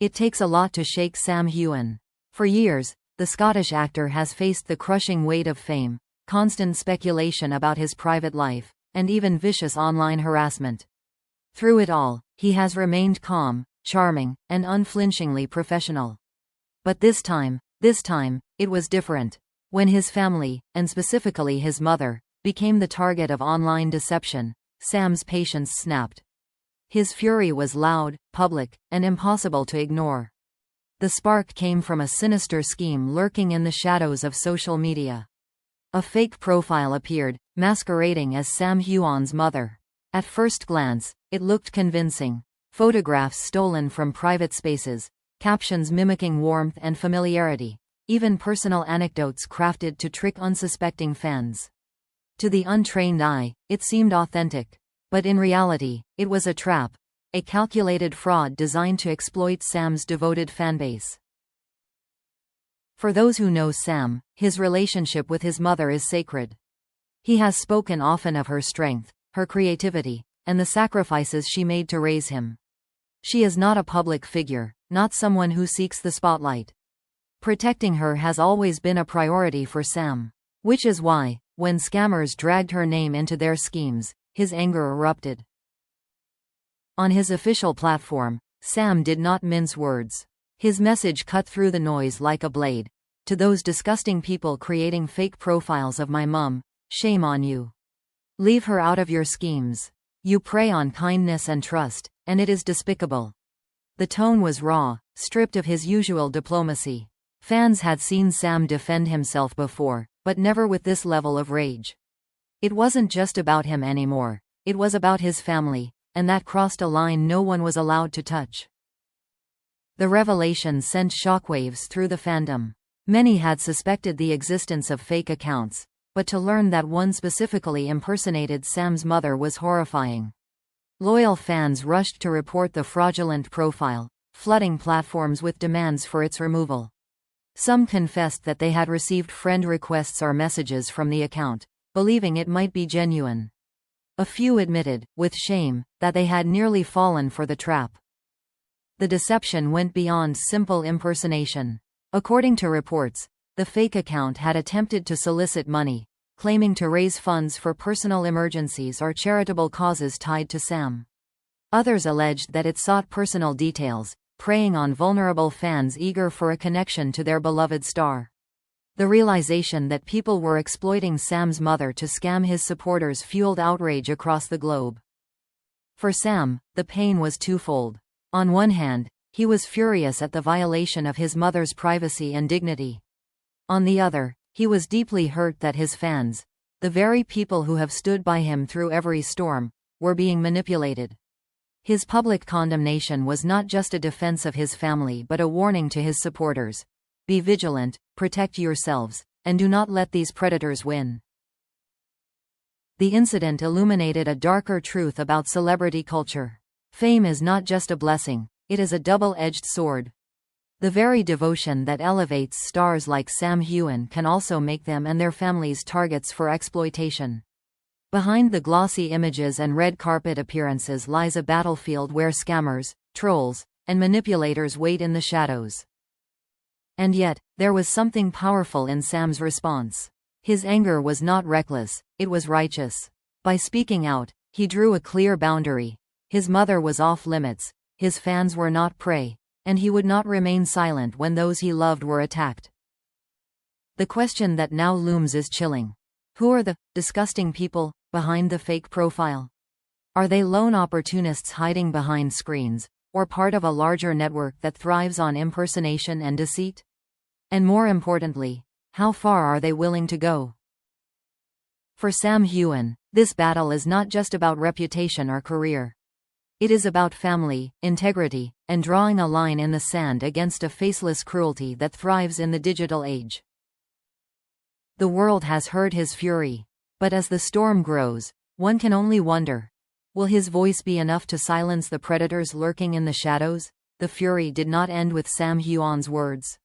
It takes a lot to shake Sam Heughan. For years, the Scottish actor has faced the crushing weight of fame, constant speculation about his private life, and even vicious online harassment. Through it all, he has remained calm, charming, and unflinchingly professional. But this time, it was different. When his family, and specifically his mother, became the target of online deception, Sam's patience snapped. His fury was loud, public, and impossible to ignore. The spark came from a sinister scheme lurking in the shadows of social media. A fake profile appeared, masquerading as Sam Heughan's mother. At first glance, it looked convincing. Photographs stolen from private spaces, captions mimicking warmth and familiarity, even personal anecdotes crafted to trick unsuspecting fans. To the untrained eye, it seemed authentic. But in reality, it was a trap, a calculated fraud designed to exploit Sam's devoted fanbase. For those who know Sam, his relationship with his mother is sacred. He has spoken often of her strength, her creativity, and the sacrifices she made to raise him. She is not a public figure, not someone who seeks the spotlight. Protecting her has always been a priority for Sam. Which is why, when scammers dragged her name into their schemes, his anger erupted. On his official platform, Sam did not mince words. His message cut through the noise like a blade. To those disgusting people creating fake profiles of my mum, shame on you. Leave her out of your schemes. You prey on kindness and trust, and it is despicable. The tone was raw, stripped of his usual diplomacy. Fans had seen Sam defend himself before, but never with this level of rage. It wasn't just about him anymore, it was about his family, and that crossed a line no one was allowed to touch. The revelation sent shockwaves through the fandom. Many had suspected the existence of fake accounts, but to learn that one specifically impersonated Sam's mother was horrifying. Loyal fans rushed to report the fraudulent profile, flooding platforms with demands for its removal. Some confessed that they had received friend requests or messages from the account, believing it might be genuine. A few admitted, with shame, that they had nearly fallen for the trap. The deception went beyond simple impersonation. According to reports, the fake account had attempted to solicit money, claiming to raise funds for personal emergencies or charitable causes tied to Sam. Others alleged that it sought personal details, preying on vulnerable fans eager for a connection to their beloved star. The realization that people were exploiting Sam's mother to scam his supporters fueled outrage across the globe. For Sam, the pain was twofold. On one hand, he was furious at the violation of his mother's privacy and dignity. On the other, he was deeply hurt that his fans, the very people who have stood by him through every storm, were being manipulated. His public condemnation was not just a defense of his family but a warning to his supporters. Be vigilant, protect yourselves, and do not let these predators win. The incident illuminated a darker truth about celebrity culture. Fame is not just a blessing, it is a double-edged sword. The very devotion that elevates stars like Sam Heughan can also make them and their families targets for exploitation. Behind the glossy images and red carpet appearances lies a battlefield where scammers, trolls, and manipulators wait in the shadows. And yet, there was something powerful in Sam's response. His anger was not reckless, it was righteous. By speaking out, he drew a clear boundary. His mother was off limits, his fans were not prey, and he would not remain silent when those he loved were attacked. The question that now looms is chilling. Who are the disgusting people behind the fake profile? Are they lone opportunists hiding behind screens, or part of a larger network that thrives on impersonation and deceit? And more importantly, how far are they willing to go? For Sam Heughan, this battle is not just about reputation or career. It is about family, integrity, and drawing a line in the sand against a faceless cruelty that thrives in the digital age. The world has heard his fury, but as the storm grows, one can only wonder, will his voice be enough to silence the predators lurking in the shadows? The fury did not end with Sam Heughan's words.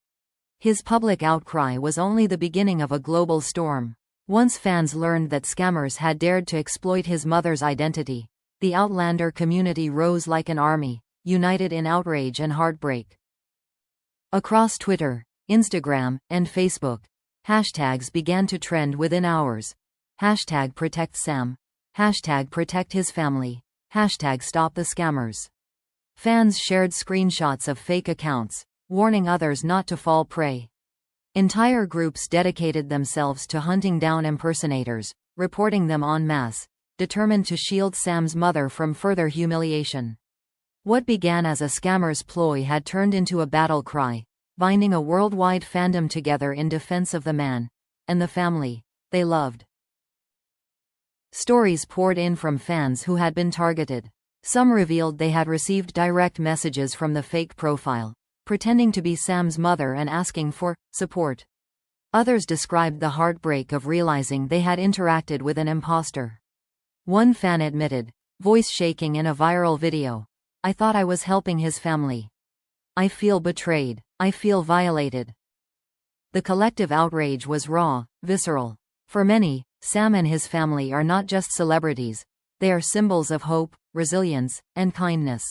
His public outcry was only the beginning of a global storm. Once fans learned that scammers had dared to exploit his mother's identity, the Outlander community rose like an army, united in outrage and heartbreak. Across Twitter, Instagram, and Facebook, hashtags began to trend within hours. Hashtag protect Sam. Hashtag protect his family. Hashtag stop the scammers. Fans shared screenshots of fake accounts, warning others not to fall prey. Entire groups dedicated themselves to hunting down impersonators, reporting them en masse, determined to shield Sam's mother from further humiliation. What began as a scammer's ploy had turned into a battle cry, binding a worldwide fandom together in defense of the man and the family they loved. Stories poured in from fans who had been targeted. Some revealed they had received direct messages from the fake profile, pretending to be Sam's mother and asking for support. Others described the heartbreak of realizing they had interacted with an imposter. One fan admitted, voice shaking in a viral video, "I thought I was helping his family. I feel betrayed. I feel violated." The collective outrage was raw, visceral. For many, Sam and his family are not just celebrities, they are symbols of hope, resilience, and kindness.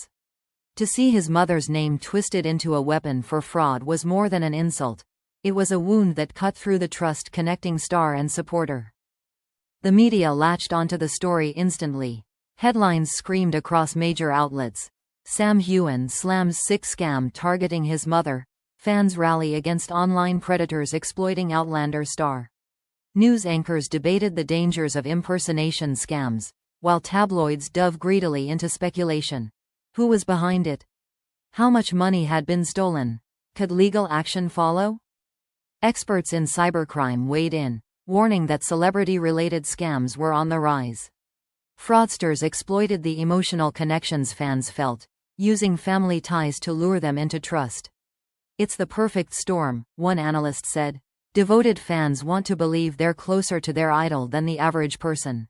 To see his mother's name twisted into a weapon for fraud was more than an insult. It was a wound that cut through the trust connecting star and supporter. The media latched onto the story instantly. Headlines screamed across major outlets. Sam Heughan slams sick scam targeting his mother. Fans rally against online predators exploiting Outlander star. News anchors debated the dangers of impersonation scams, while tabloids dove greedily into speculation. Who was behind it? How much money had been stolen? Could legal action follow? Experts in cybercrime weighed in, warning that celebrity-related scams were on the rise. Fraudsters exploited the emotional connections fans felt, using family ties to lure them into trust. "It's the perfect storm," one analyst said. Devoted fans want to believe they're closer to their idol than the average person.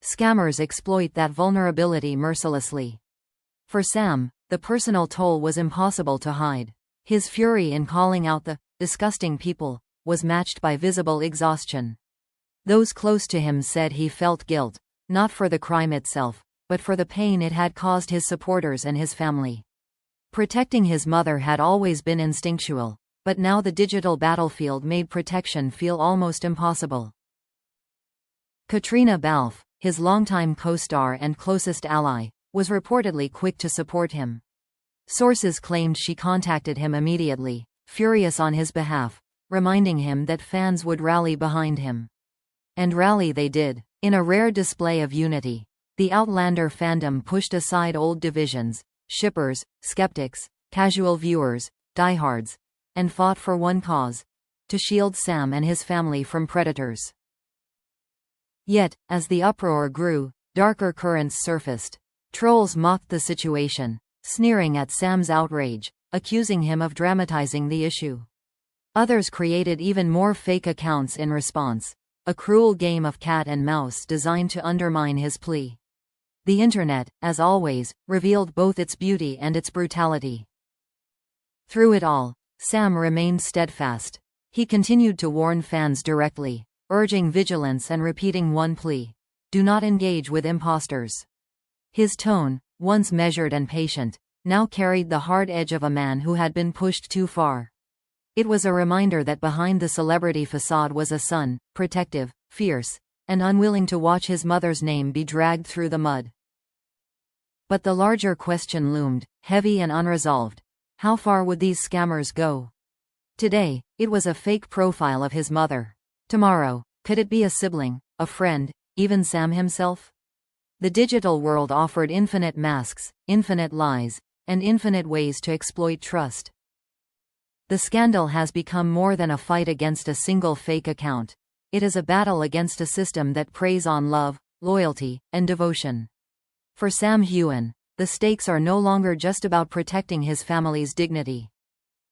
Scammers exploit that vulnerability mercilessly. For Sam, the personal toll was impossible to hide. His fury in calling out the disgusting people was matched by visible exhaustion. Those close to him said he felt guilt, not for the crime itself, but for the pain it had caused his supporters and his family. Protecting his mother had always been instinctual, but now the digital battlefield made protection feel almost impossible. Katrina Balfe, his longtime co-star and closest ally, was reportedly quick to support him. Sources claimed she contacted him immediately, furious on his behalf, reminding him that fans would rally behind him. And rally they did. In a rare display of unity, the Outlander fandom pushed aside old divisions, shippers, skeptics, casual viewers, diehards, and fought for one cause: to shield Sam and his family from predators. Yet, as the uproar grew, darker currents surfaced. Trolls mocked the situation, sneering at Sam's outrage, accusing him of dramatizing the issue. Others created even more fake accounts in response, a cruel game of cat and mouse designed to undermine his plea. The internet, as always, revealed both its beauty and its brutality. Through it all, Sam remained steadfast. He continued to warn fans directly, urging vigilance and repeating one plea: do not engage with imposters. His tone, once measured and patient, now carried the hard edge of a man who had been pushed too far. It was a reminder that behind the celebrity facade was a son, protective, fierce, and unwilling to watch his mother's name be dragged through the mud. But the larger question loomed, heavy and unresolved. How far would these scammers go? Today, it was a fake profile of his mother. Tomorrow, could it be a sibling, a friend, even Sam himself? The digital world offered infinite masks, infinite lies, and infinite ways to exploit trust. The scandal has become more than a fight against a single fake account. It is a battle against a system that preys on love, loyalty, and devotion. For Sam Heughan, the stakes are no longer just about protecting his family's dignity.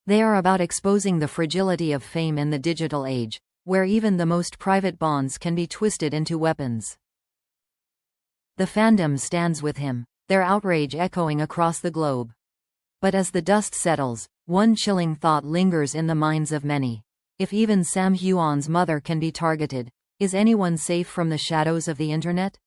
They are about exposing the fragility of fame in the digital age, where even the most private bonds can be twisted into weapons. The fandom stands with him, their outrage echoing across the globe. But as the dust settles, one chilling thought lingers in the minds of many. If even Sam Heughan's mother can be targeted, is anyone safe from the shadows of the internet?